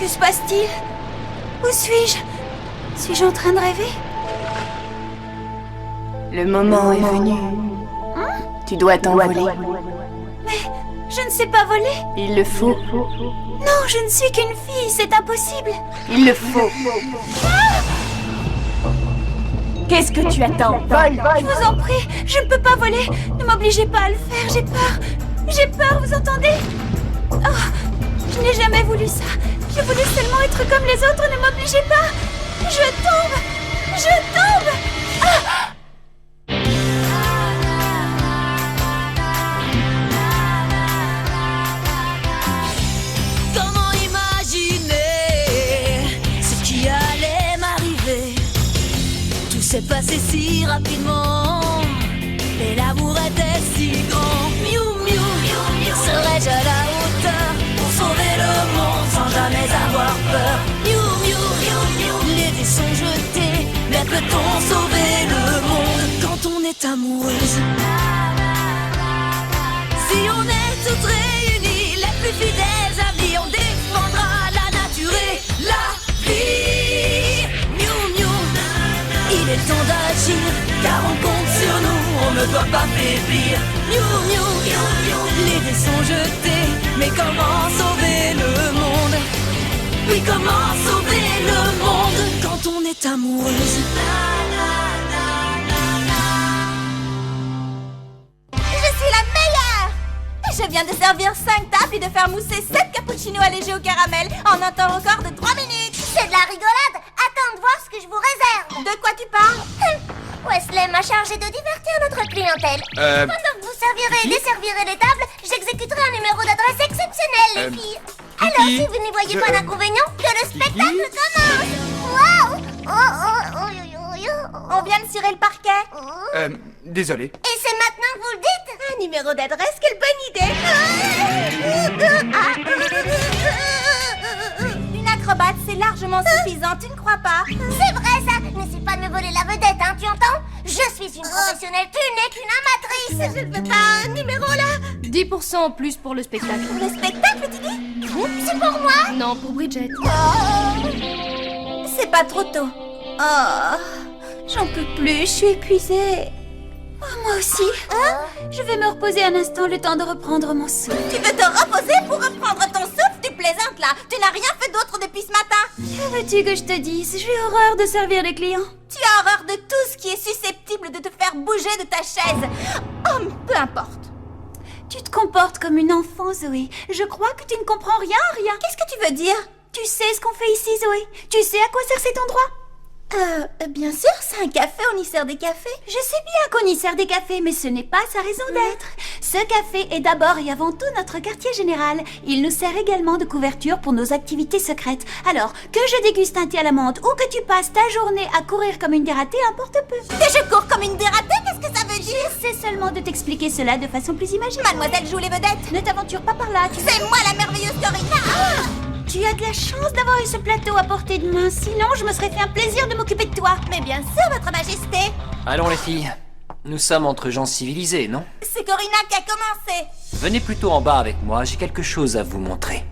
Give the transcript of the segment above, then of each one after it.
Que se passe-t-il? Où suis-je? Suis-je en train de rêver? Le moment est venu. Tu dois t'envoler. Mais je ne sais pas voler. Il le faut. Non, je ne suis qu'une fille, c'est impossible. Il le faut. Qu'est-ce que tu attends? Vole! Je vous en prie, je ne peux pas voler. Ne m'obligez pas à le faire, j'ai peur. J'ai peur, vous entendez? Oh, je n'ai jamais voulu ça. Je voulais seulement être comme les autres, ne m'obligez pas. Je tombe. Je tombe. Ah! Comment imaginer ce qui allait m'arriver? Tout s'est passé si rapidement, et l'amour était si grand. Miou, miou, miou, serais-je à la hauteur pour sauver le monde sans jamais avoir peur? Miou, miou, miou, miou, les dés sont jetés, mais peut-on sauver le monde quand on est amoureuse? Si on est toutes réunies, les plus fidèles amis, on défendra la nature et la vie. Miou, miou, il est temps d'agir, car on compte sur nous, on ne doit pas faiblir. Miou, miou, miou, miou, les dés sont jetés, mais comment sauver le monde? Oui, comment sauver le monde quand on est amoureuse? Je suis la meilleure! Je viens de servir 5 tables et de faire mousser 7 cappuccinos allégés au caramel en un temps record de 3 minutes. C'est de la rigolade. Attends de voir ce que je vous réserve. De quoi tu parles? Wesley m'a chargé de divertir notre clientèle. Pendant que vous servirez et desservirez les tables, j'exécuterai un numéro d'adresse exceptionnel, les filles. Alors, si vous n'y voyez pas d'inconvénient, que le spectacle commence. Waouh! On vient de cirer le parquet. Désolé. Et c'est maintenant que vous le dites? Un numéro d'adresse, quelle bonne idée! Une acrobate, c'est largement suffisant, tu ne crois pas? C'est vrai ça! N'essaie pas de me voler la vedette, hein, tu entends? Je suis une professionnelle, tu n'es qu'une amatrice! Je ne veux pas un numéro là! 10% en plus pour le spectacle. Le spectacle, tu dis? C'est pour moi? Non, pour Bridget. C'est pas trop tôt. Oh, j'en peux plus, je suis épuisée. Oh, moi aussi. Je vais me reposer un instant, le temps de reprendre mon souffle. Tu veux te reposer pour reprendre ton souffle? Tu plaisantes là. Tu n'as rien fait d'autre depuis ce matin. Que veux-tu que je te dise? J'ai horreur de servir les clients. Tu as horreur de tout ce qui est susceptible de te faire bouger de ta chaise. Oh, peu importe. Tu te comportes comme une enfant, Zoé. Je crois que tu ne comprends rien. Qu'est-ce que tu veux dire? Tu sais ce qu'on fait ici, Zoé? Tu sais à quoi sert cet endroit? Bien sûr, c'est un café, on y sert des cafés. Je sais bien qu'on y sert des cafés, mais ce n'est pas sa raison d'être. Ce café est d'abord et avant tout notre quartier général. Il nous sert également de couverture pour nos activités secrètes. Alors, que je déguste un thé à la menthe ou que tu passes ta journée à courir comme une dératée, importe peu. Que je cours comme une dératée? Qu'est-ce que ça veut dire? J'essaie seulement de t'expliquer cela de façon plus imagée. Mademoiselle joue les vedettes. Ne t'aventure pas par là. C'est moi la merveilleuse Corinna. Tu as de la chance d'avoir eu ce plateau à portée de main, sinon je me serais fait un plaisir de m'occuper de toi. Mais bien sûr, votre majesté. Allons les filles, nous sommes entre gens civilisés, non? C'est Corinna qui a commencé. Venez plutôt en bas avec moi, j'ai quelque chose à vous montrer.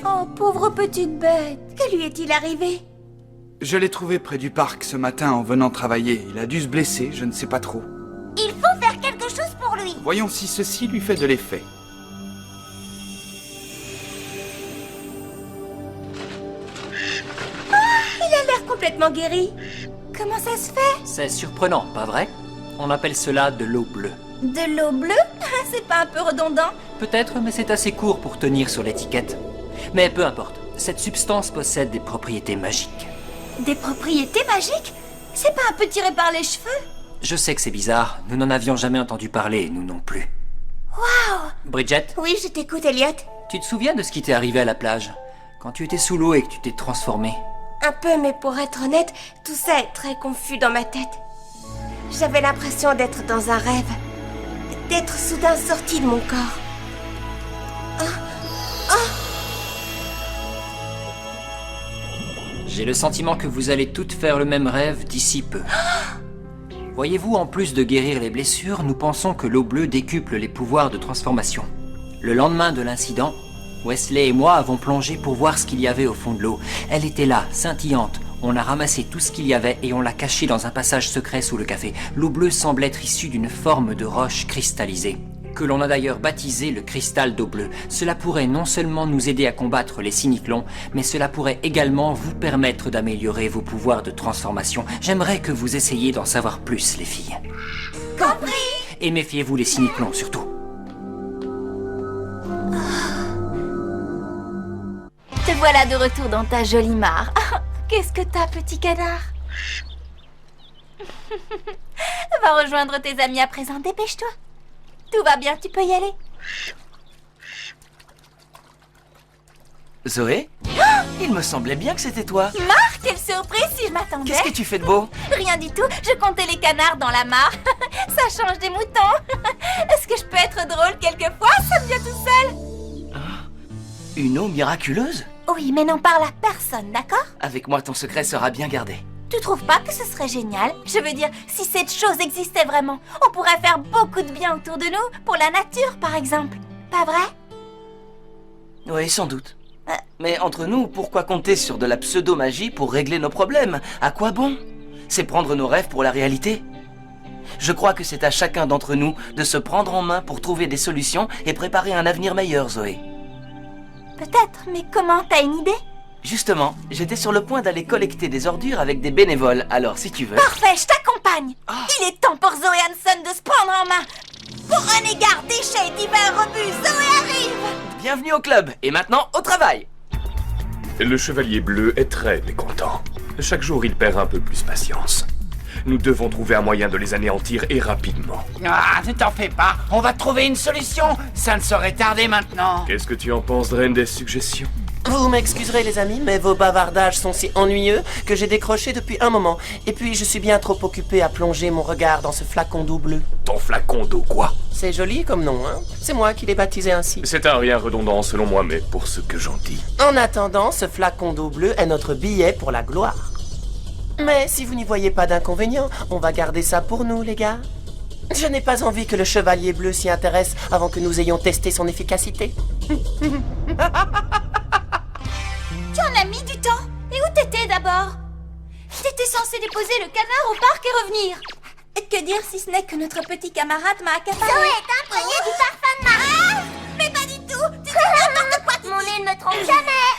Oh, pauvre petite bête. Que lui est-il arrivé? Je l'ai trouvé près du parc ce matin en venant travailler. Il a dû se blesser, je ne sais pas trop. Il faut faire quelque chose pour lui. Voyons si ceci lui fait de l'effet. Il a l'air complètement guéri. Comment ça se fait? C'est surprenant, pas vrai? On appelle cela de l'eau bleue. De l'eau bleue? C'est pas un peu redondant? Peut-être, mais c'est assez court pour tenir sur l'étiquette. Mais peu importe, cette substance possède des propriétés magiques. Des propriétés magiques? C'est pas un peu tiré par les cheveux? Je sais que c'est bizarre, nous n'en avions jamais entendu parler, nous non plus. Waouh! Bridget, Oui, je t'écoute, Elliot. tu te souviens de ce qui t'est arrivé à la plage? Quand tu étais sous l'eau et que tu t'es transformé? Un peu, mais pour être honnête, tout ça est très confus dans ma tête. J'avais l'impression d'être dans un rêve, d'être soudain sorti de mon corps. J'ai le sentiment que vous allez toutes faire le même rêve d'ici peu. Voyez-vous, en plus de guérir les blessures, nous pensons que l'eau bleue décuple les pouvoirs de transformation. Le lendemain de l'incident, Wesley et moi avons plongé pour voir ce qu'il y avait au fond de l'eau. Elle était là, scintillante. On a ramassé tout ce qu'il y avait et on l'a cachée dans un passage secret sous le café. L'eau bleue semble être issue d'une forme de roche cristallisée, que l'on a d'ailleurs baptisé le cristal d'eau bleue. Cela pourrait non seulement nous aider à combattre les cyniclons, mais cela pourrait également vous permettre d'améliorer vos pouvoirs de transformation. J'aimerais que vous essayiez d'en savoir plus, les filles. Compris. Et méfiez-vous les cyniclons, surtout. Te voilà de retour dans ta jolie mare. Qu'est-ce que t'as, petit canard? Va rejoindre tes amis à présent, dépêche-toi. Tout va bien, tu peux y aller. Zoé? Il me semblait bien que c'était toi. Marc, quelle surprise si je m'attendais. Qu'est-ce que tu fais de beau? Rien du tout, je comptais les canards dans la mare. Ça change des moutons. Est-ce que je peux être drôle quelquefois? Ça me vient tout seul. Une eau miraculeuse? Oui, mais n'en parle à personne, d'accord? Avec moi, ton secret sera bien gardé. Tu trouves pas que ce serait génial? Je veux dire, si cette chose existait vraiment, on pourrait faire beaucoup de bien autour de nous, pour la nature par exemple. Pas vrai? Oui, sans doute. Mais entre nous, pourquoi compter sur de la pseudo-magie pour régler nos problèmes? À quoi bon? C'est prendre nos rêves pour la réalité. Je crois que c'est à chacun d'entre nous de se prendre en main pour trouver des solutions et préparer un avenir meilleur, Zoé. Peut-être, mais comment? T'as une idée? Justement, j'étais sur le point d'aller collecter des ordures avec des bénévoles, alors si tu veux... Parfait, je t'accompagne. Il est temps pour Zoé Hanson de se prendre en main. Pour un égard déchets et divers rebuts, Zoé arrive. Bienvenue au club, et maintenant au travail. Le chevalier bleu est très mécontent. Chaque jour, il perd un peu plus patience. Nous devons trouver un moyen de les anéantir et rapidement. Ah, ne t'en fais pas, on va trouver une solution. Ça ne saurait tarder maintenant. Qu'est-ce que tu en penses, Draine, des suggestions? Vous m'excuserez les amis, mais vos bavardages sont si ennuyeux que j'ai décroché depuis un moment. Et puis je suis bien trop occupé à plonger mon regard dans ce flacon d'eau bleue. Ton flacon d'eau quoi? C'est joli comme nom, hein? C'est moi qui l'ai baptisé ainsi. C'est un rien redondant selon moi, mais pour ce que j'en dis... En attendant, ce flacon d'eau bleue est notre billet pour la gloire. Mais si vous n'y voyez pas d'inconvénient, on va garder ça pour nous, les gars. Je n'ai pas envie que le chevalier bleu s'y intéresse avant que nous ayons testé son efficacité. Tu en as mis du temps. Et où t'étais d'abord? T'étais censé déposer le canard au parc et revenir. Et que dire si ce n'est que notre petit camarade m'a accaparé? Zoé est imprégnée du parfum de Marie. Mais pas du tout. Tu dis n'importe quoi. Mon nez ne me trompe jamais.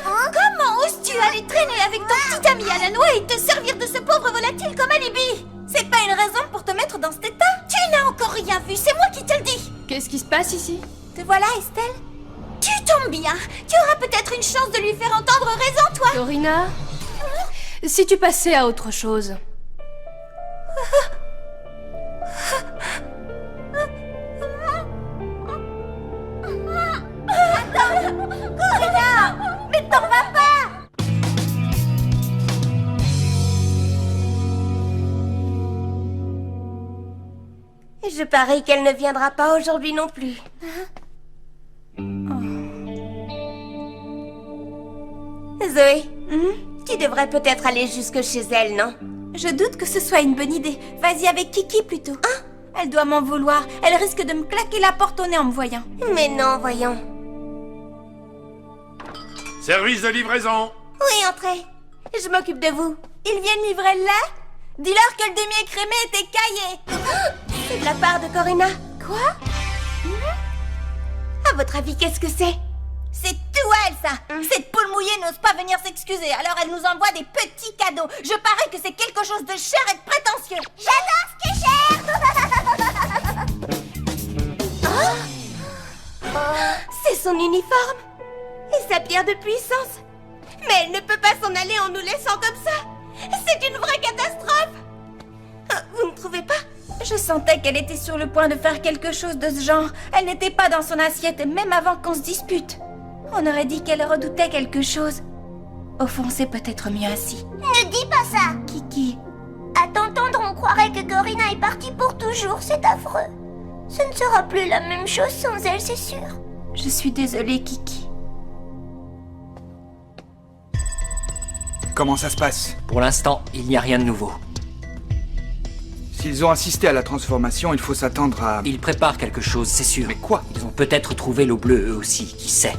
Comment oses-tu aller traîner avec ton petit ami à la noix et te servir de ce pauvre volatile comme alibi? C'est pas une raison pour te mettre dans cet état? Tu n'as encore rien vu, c'est moi qui te le dis. Qu'est-ce qui se passe ici? Te voilà, Estelle? Tu tombes bien. Tu auras peut-être une chance de lui faire entendre raison, toi. Corina, si tu passais à autre chose. Corina, mais t'en vas pas. Je parie qu'elle ne viendra pas aujourd'hui non plus. Zoé, tu devrais peut-être aller jusque chez elle, non? Je doute que ce soit une bonne idée. Vas-y avec Kiki plutôt. Elle doit m'en vouloir. Elle risque de me claquer la porte au nez en me voyant. Mais non, voyons. Service de livraison. Oui, entrez. Je m'occupe de vous. Ils viennent livrer le lait? Dis-leur que le demi-écrémé est écaillé. C'est de la part de Corina. Quoi? À votre avis, qu'est-ce que c'est? C'est tout elle, ça. Cette poule mouillée n'ose pas venir s'excuser, alors elle nous envoie des petits cadeaux. Je parie que c'est quelque chose de cher et de prétentieux. J'adore ce qui est cher. C'est son uniforme et sa pierre de puissance. Mais elle ne peut pas s'en aller en nous laissant comme ça. C'est une vraie catastrophe. Vous ne trouvez pas? Je sentais qu'elle était sur le point de faire quelque chose de ce genre. Elle n'était pas dans son assiette, même avant qu'on se dispute. On aurait dit qu'elle redoutait quelque chose. Au fond, c'est peut-être mieux ainsi. Ne dis pas ça. Kiki. À t'entendre, on croirait que Corina est partie pour toujours. C'est affreux. Ce ne sera plus la même chose sans elle, c'est sûr. Je suis désolée, Kiki. Comment ça se passe? Pour l'instant, il n'y a rien de nouveau. S'ils ont assisté à la transformation, il faut s'attendre à... Ils préparent quelque chose, c'est sûr. Mais quoi? Ils ont peut-être trouvé l'eau bleue eux aussi, qui sait.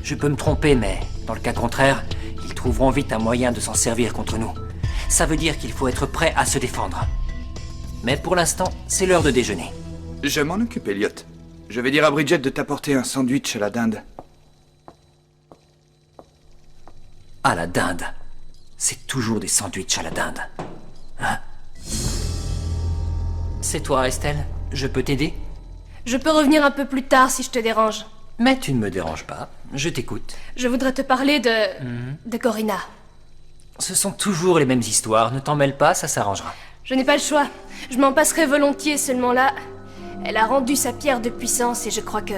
Je peux me tromper, mais dans le cas contraire, ils trouveront vite un moyen de s'en servir contre nous. Ça veut dire qu'il faut être prêt à se défendre. Mais pour l'instant, c'est l'heure de déjeuner. Je m'en occupe, Elliot. Je vais dire à Bridget de t'apporter un sandwich à la dinde. À la dinde. C'est toujours des sandwichs à la dinde. Hein? C'est toi, Estelle? Je peux t'aider? Je peux revenir un peu plus tard si je te dérange. Mais tu ne me déranges pas. Je t'écoute. Je voudrais te parler de Corina. Ce sont toujours les mêmes histoires. Ne t'en mêle pas, ça s'arrangera. Je n'ai pas le choix. Je m'en passerai volontiers, seulement là... Elle a rendu sa pierre de puissance et je crois que...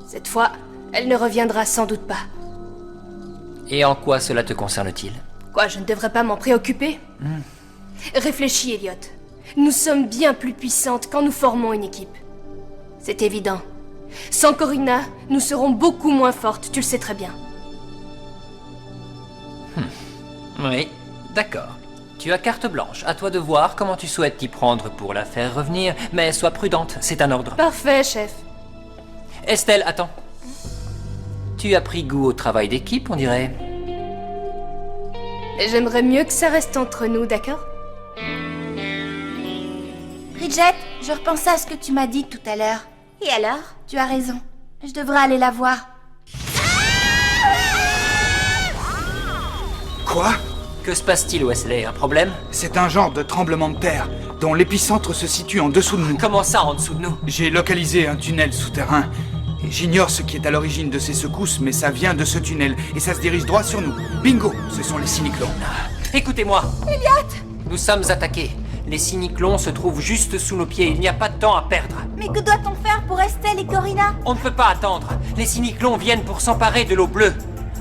cette fois, elle ne reviendra sans doute pas. Et en quoi cela te concerne-t-il? Quoi, je ne devrais pas m'en préoccuper? Réfléchis, Elliot. Nous sommes bien plus puissantes quand nous formons une équipe. C'est évident. Sans Corina, nous serons beaucoup moins fortes, tu le sais très bien. Oui, d'accord. Tu as carte blanche, à toi de voir comment tu souhaites t'y prendre pour la faire revenir, mais sois prudente, c'est un ordre. Parfait, chef. Estelle, attends. Tu as pris goût au travail d'équipe, on dirait. J'aimerais mieux que ça reste entre nous, d'accord? Bridget, je repensais à ce que tu m'as dit tout à l'heure. Et alors? Tu as raison. Je devrais aller la voir. Quoi? Que se passe-t-il, Wesley? Un problème? C'est un genre de tremblement de terre, dont l'épicentre se situe en dessous de nous. Comment ça, en dessous de nous? J'ai localisé un tunnel souterrain. Et j'ignore ce qui est à l'origine de ces secousses, mais ça vient de ce tunnel, et ça se dirige droit sur nous. Bingo! Ce sont les cyclones. Écoutez-moi! Elliot! Nous sommes attaqués. Les cyclones se trouvent juste sous nos pieds, il n'y a pas de temps à perdre. Mais que doit-on faire pour Estelle et Corina? On ne peut pas attendre. Les cyclones viennent pour s'emparer de l'eau bleue.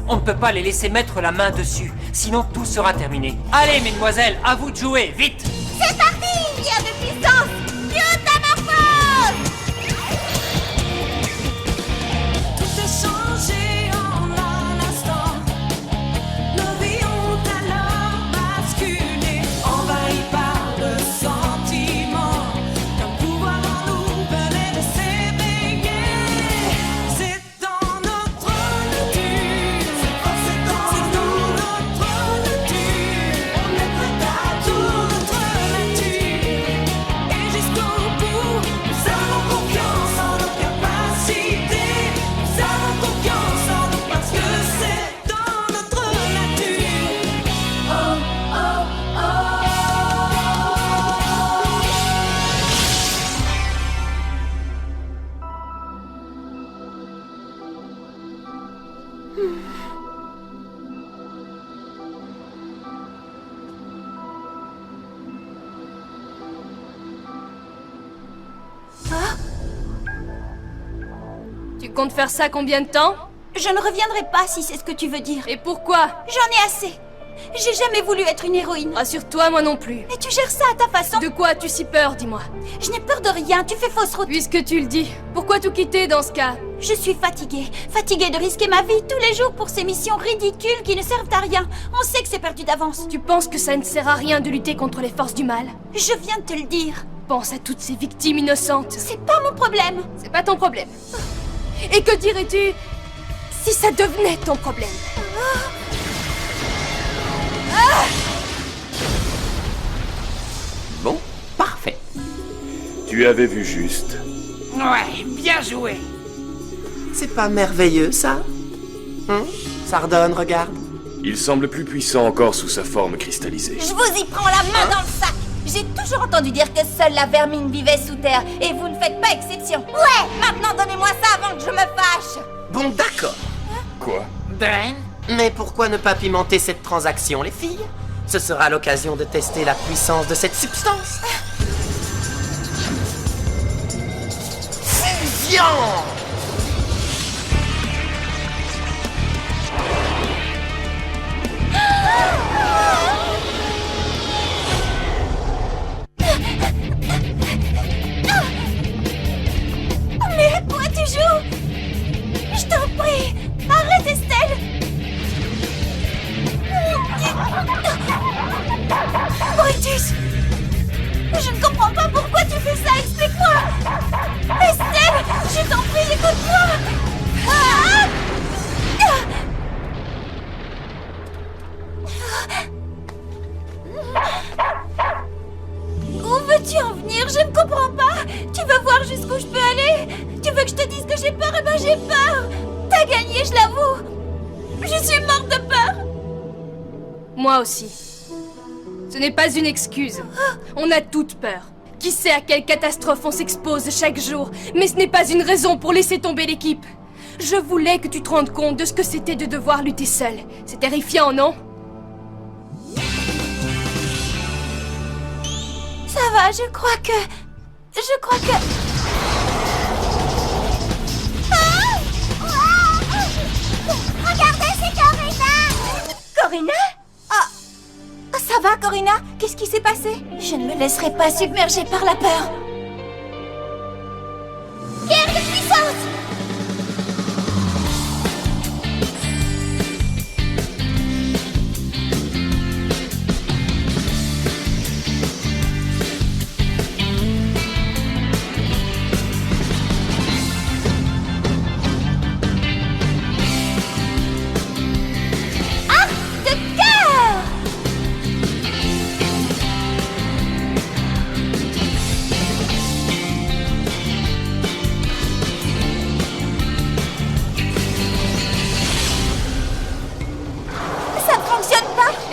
On ne peut pas les laisser mettre la main dessus, sinon tout sera terminé. Allez, mesdemoiselles, à vous de jouer, vite! C'est parti! Pierre de puissance! Métamorphose! Tout est changé en un instant. Nos vies ont alors basculé, envahies par le sentiment, qu'un pouvoir en nous venait de s'éveiller. C'est dans notre nature, c'est dans notre nature. On est prêt à tout notre nature. Et jusqu'au bout, nous avons confiance en nos capacités. Nous avons confiance en nous parce que c'est dans notre nature. Oh, oh, oh. Tu comptes faire ça combien de temps? Je ne reviendrai pas si c'est ce que tu veux dire. Et pourquoi? J'en ai assez. J'ai jamais voulu être une héroïne. Rassure-toi, moi non plus. Mais tu gères ça à ta façon. De quoi as-tu si peur, dis-moi? Je n'ai peur de rien, tu fais fausse route. Puisque tu le dis, pourquoi tout quitter dans ce cas? Je suis fatiguée. Fatiguée de risquer ma vie tous les jours pour ces missions ridicules qui ne servent à rien. On sait que c'est perdu d'avance. Tu penses que ça ne sert à rien de lutter contre les forces du mal? Je viens de te le dire. Pense à toutes ces victimes innocentes. C'est pas mon problème. C'est pas ton problème. Et que dirais-tu si ça devenait ton problème? Bon, parfait. Tu avais vu juste. Ouais, bien joué. C'est pas merveilleux, ça? Sardonne, regarde. Il semble plus puissant encore sous sa forme cristallisée. Je vous y prends la main dans le sac. J'ai toujours entendu dire que seule la vermine vivait sous terre, et vous ne faites pas exception. Ouais, maintenant donnez-moi ça avant que je me fâche. Bon, d'accord. Quoi? Drain? Mais pourquoi ne pas pimenter cette transaction, les filles? Ce sera l'occasion de tester la puissance de cette substance. Fusion! Mais à quoi tu joues? Je t'en prie, arrête Estelle. Brutus, veux-tu en venir? Je ne comprends pas. Tu veux voir jusqu'où je peux aller? Tu veux que je te dise que j'ai peur? Eh ben j'ai peur. T'as gagné, je l'avoue. Je suis morte de peur. Moi aussi. Ce n'est pas une excuse. On a toutes peur. Qui sait à quelle catastrophe on s'expose chaque jour, mais ce n'est pas une raison pour laisser tomber l'équipe. Je voulais que tu te rendes compte de ce que c'était de devoir lutter seul. C'est terrifiant, non? Ça va, je crois que... Regardez, c'est Corinna! Corinna? Ah, ça va, Corinna? Qu'est-ce qui s'est passé? Je ne me laisserai pas submerger par la peur. Guerre de puissance!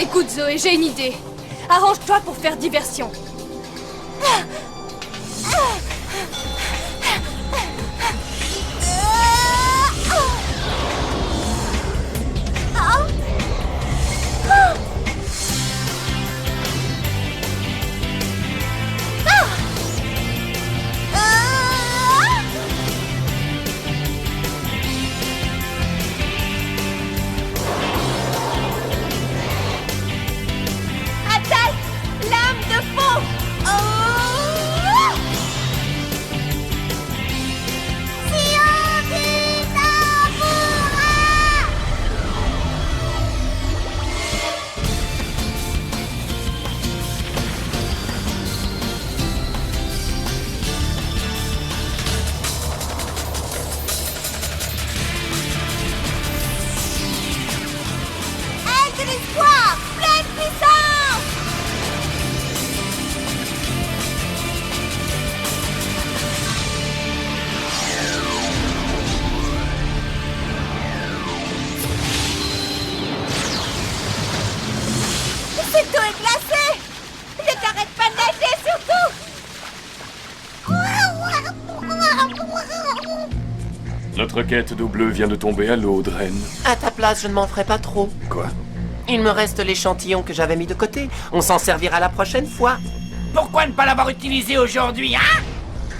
Écoute Zoé, j'ai une idée. Arrange-toi pour faire diversion. Notre quête d'eau bleue vient de tomber à l'eau, Dren. À ta place, je ne m'en ferai pas trop. Quoi? Il me reste l'échantillon que j'avais mis de côté. On s'en servira la prochaine fois. Pourquoi ne pas l'avoir utilisé aujourd'hui, hein?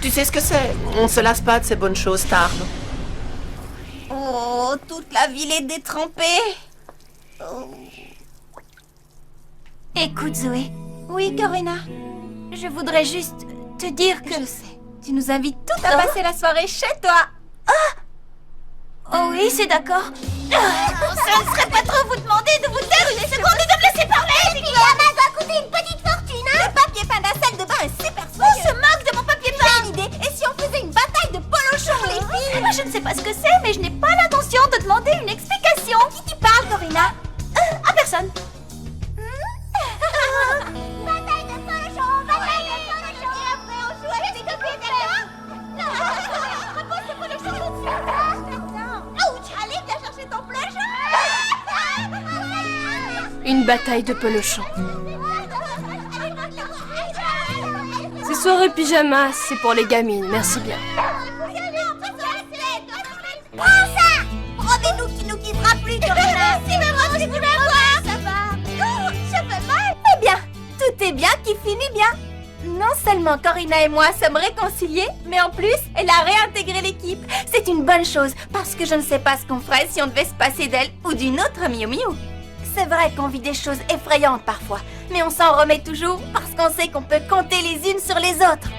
Tu sais ce que c'est? On se lasse pas de ces bonnes choses, Tarn. Oh, toute la ville est détrempée. Oh. Écoute, Zoé. Oui, Corinna. Je voudrais juste te dire que... Je sais. Tu nous invites toutes à passer la soirée chez toi. Oh oui, c'est d'accord. Ça ne serait pas trop vous demander de vous taire une seconde et de me laisser parler. Les pyjamas doit coûter une petite fortune, hein? Le papier peint d'un salle de bain est super soyeux. On se moque de mon papier peint. J'ai une idée. Et si on faisait une bataille de polochons, les filles? Moi, je ne sais pas ce que c'est, mais je n'ai pas l'intention de demander une explication. Qui t'y parle, Corinna? À personne. Bataille de polochons, bataille de polochons. Et après, on joue avec des copines, d'accord? Non, repose ce polochon tout de suite. Ouch, allez, viens chercher ton polochon. Une bataille de pelochons. Ces soirées pyjamas, c'est pour les gamines, merci bien. Prends ça! Promets-nous qu'il nous quittera plus, Corinna. Si maman, tu voulais voir, ça va. Oh, ça fait mal. Eh bien, tout est bien qui finit bien. Non seulement Corinna et moi sommes réconciliés, mais en plus, elle a réintégré l'équipe. C'est une bonne chose, parce que je ne sais pas ce qu'on ferait si on devait se passer d'elle ou d'une autre Miu Miu. C'est vrai qu'on vit des choses effrayantes parfois, mais on s'en remet toujours parce qu'on sait qu'on peut compter les unes sur les autres.